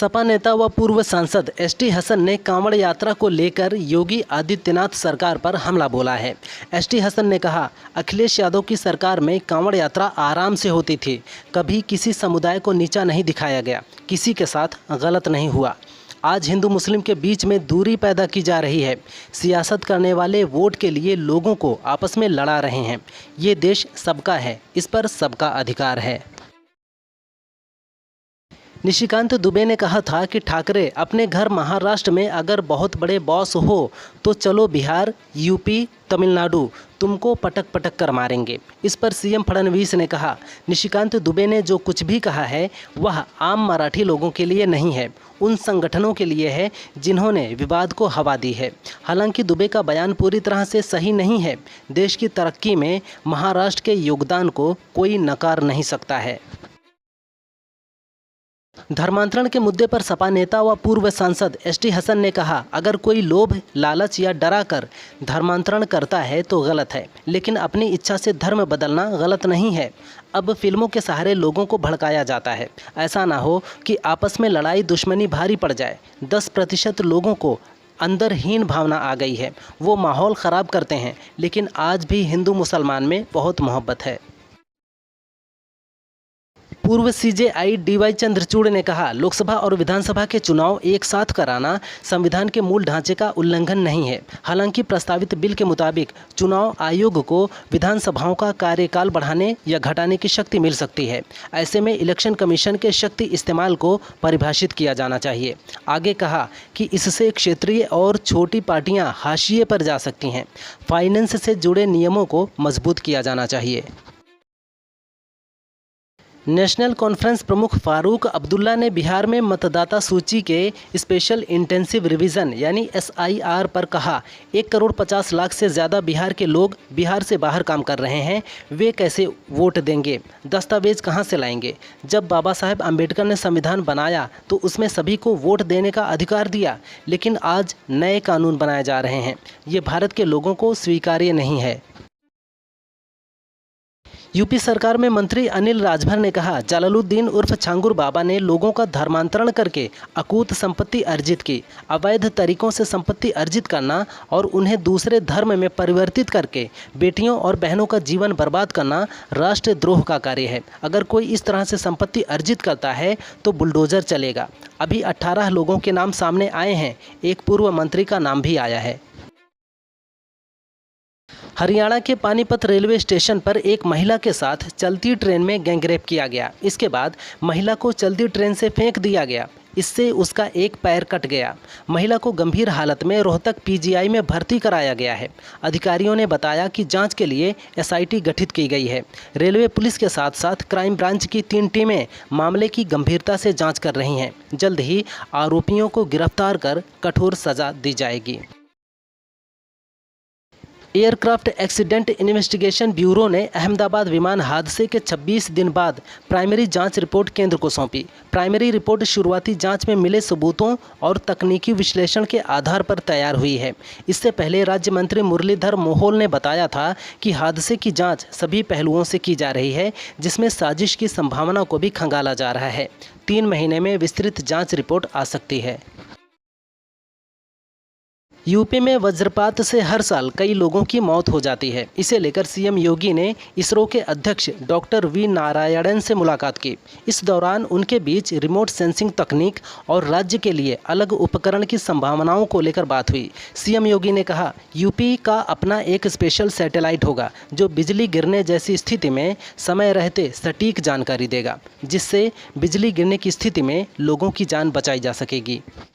सपा नेता व पूर्व सांसद एसटी हसन ने कांवड़ यात्रा को लेकर योगी आदित्यनाथ सरकार पर हमला बोला है। एसटी हसन ने कहा, अखिलेश यादव की सरकार में कांवड़ यात्रा आराम से होती थी, कभी किसी समुदाय को नीचा नहीं दिखाया गया, किसी के साथ गलत नहीं हुआ। आज हिंदू मुस्लिम के बीच में दूरी पैदा की जा रही है। सियासत करने वाले वोट के लिए लोगों को आपस में लड़ा रहे हैं। ये देश सबका है, इस पर सबका अधिकार है। निशिकांत दुबे ने कहा था कि ठाकरे अपने घर महाराष्ट्र में अगर बहुत बड़े बॉस हो तो चलो बिहार, यूपी, तमिलनाडु तुमको पटक पटक कर मारेंगे। इस पर सीएम फडणवीस ने कहा, निशिकांत दुबे ने जो कुछ भी कहा है वह आम मराठी लोगों के लिए नहीं है, उन संगठनों के लिए है जिन्होंने विवाद को हवा दी है। हालांकि दुबे का बयान पूरी तरह से सही नहीं है। देश की तरक्की में महाराष्ट्र के योगदान को कोई नकार नहीं सकता है। धर्मांतरण के मुद्दे पर सपा नेता व पूर्व सांसद एसटी हसन ने कहा, अगर कोई लोभ, लालच या डरा कर धर्मांतरण करता है तो गलत है, लेकिन अपनी इच्छा से धर्म बदलना गलत नहीं है। अब फिल्मों के सहारे लोगों को भड़काया जाता है। ऐसा ना हो कि आपस में लड़ाई दुश्मनी भारी पड़ जाए। 10% लोगों को अंदर हीन भावना आ गई है, वो माहौल ख़राब करते हैं, लेकिन आज भी हिंदू मुसलमान में बहुत मोहब्बत है। पूर्व सीजेआई डीवाई चंद्रचूड़ ने कहा, लोकसभा और विधानसभा के चुनाव एक साथ कराना संविधान के मूल ढांचे का उल्लंघन नहीं है। हालांकि प्रस्तावित बिल के मुताबिक चुनाव आयोग को विधानसभाओं का कार्यकाल बढ़ाने या घटाने की शक्ति मिल सकती है। ऐसे में इलेक्शन कमीशन के शक्ति इस्तेमाल को परिभाषित किया जाना चाहिए। आगे कहा कि इससे क्षेत्रीय और छोटी पार्टियां हाशिए पर जा सकती हैं। फाइनेंस से जुड़े नियमों को मजबूत किया जाना चाहिए। नेशनल कॉन्फ्रेंस प्रमुख फारूक अब्दुल्ला ने बिहार में मतदाता सूची के स्पेशल इंटेंसिव रिवीजन यानी SIR पर कहा, 1,50,00,000 से ज़्यादा बिहार के लोग बिहार से बाहर काम कर रहे हैं, वे कैसे वोट देंगे, दस्तावेज कहां से लाएंगे। जब बाबा साहेब आम्बेडकर ने संविधान बनाया तो उसमें सभी को वोट देने का अधिकार दिया, लेकिन आज नए कानून बनाए जा रहे हैं। ये भारत के लोगों को स्वीकार्य नहीं है। यूपी सरकार में मंत्री अनिल राजभर ने कहा, जलालुद्दीन उर्फ छांगुर बाबा ने लोगों का धर्मांतरण करके अकूत संपत्ति अर्जित की। अवैध तरीकों से संपत्ति अर्जित करना और उन्हें दूसरे धर्म में परिवर्तित करके बेटियों और बहनों का जीवन बर्बाद करना राष्ट्रद्रोह का कार्य है। अगर कोई इस तरह से संपत्ति अर्जित करता है तो बुलडोजर चलेगा। अभी 18 लोगों के नाम सामने आए हैं, एक पूर्व मंत्री का नाम भी आया है। हरियाणा के पानीपत रेलवे स्टेशन पर एक महिला के साथ चलती ट्रेन में गैंगरेप किया गया। इसके बाद महिला को चलती ट्रेन से फेंक दिया गया। इससे उसका एक पैर कट गया। महिला को गंभीर हालत में रोहतक PGI में भर्ती कराया गया है। अधिकारियों ने बताया कि जांच के लिए SIT गठित की गई है। रेलवे पुलिस के साथ साथ क्राइम ब्रांच की 3 टीमें मामले की गंभीरता से जाँच कर रही हैं। जल्द ही आरोपियों को गिरफ्तार कर कठोर सजा दी जाएगी। एयरक्राफ्ट एक्सीडेंट इन्वेस्टिगेशन ब्यूरो ने अहमदाबाद विमान हादसे के 26 दिन बाद प्राइमरी जांच रिपोर्ट केंद्र को सौंपी। प्राइमरी रिपोर्ट शुरुआती जांच में मिले सबूतों और तकनीकी विश्लेषण के आधार पर तैयार हुई है। इससे पहले राज्य मंत्री मुरलीधर मोहोल ने बताया था कि हादसे की जांच सभी पहलुओं से की जा रही है, जिसमें साजिश की संभावना को भी खंगाला जा रहा है। 3 महीने में विस्तृत जाँच रिपोर्ट आ सकती है। यूपी में वज्रपात से हर साल कई लोगों की मौत हो जाती है। इसे लेकर सीएम योगी ने इसरो के अध्यक्ष डॉक्टर वी नारायणन से मुलाकात की। इस दौरान उनके बीच रिमोट सेंसिंग तकनीक और राज्य के लिए अलग उपकरण की संभावनाओं को लेकर बात हुई। सीएम योगी ने कहा, यूपी का अपना एक स्पेशल सैटेलाइट होगा जो बिजली गिरने जैसी स्थिति में समय रहते सटीक जानकारी देगा, जिससे बिजली गिरने की स्थिति में लोगों की जान बचाई जा सकेगी।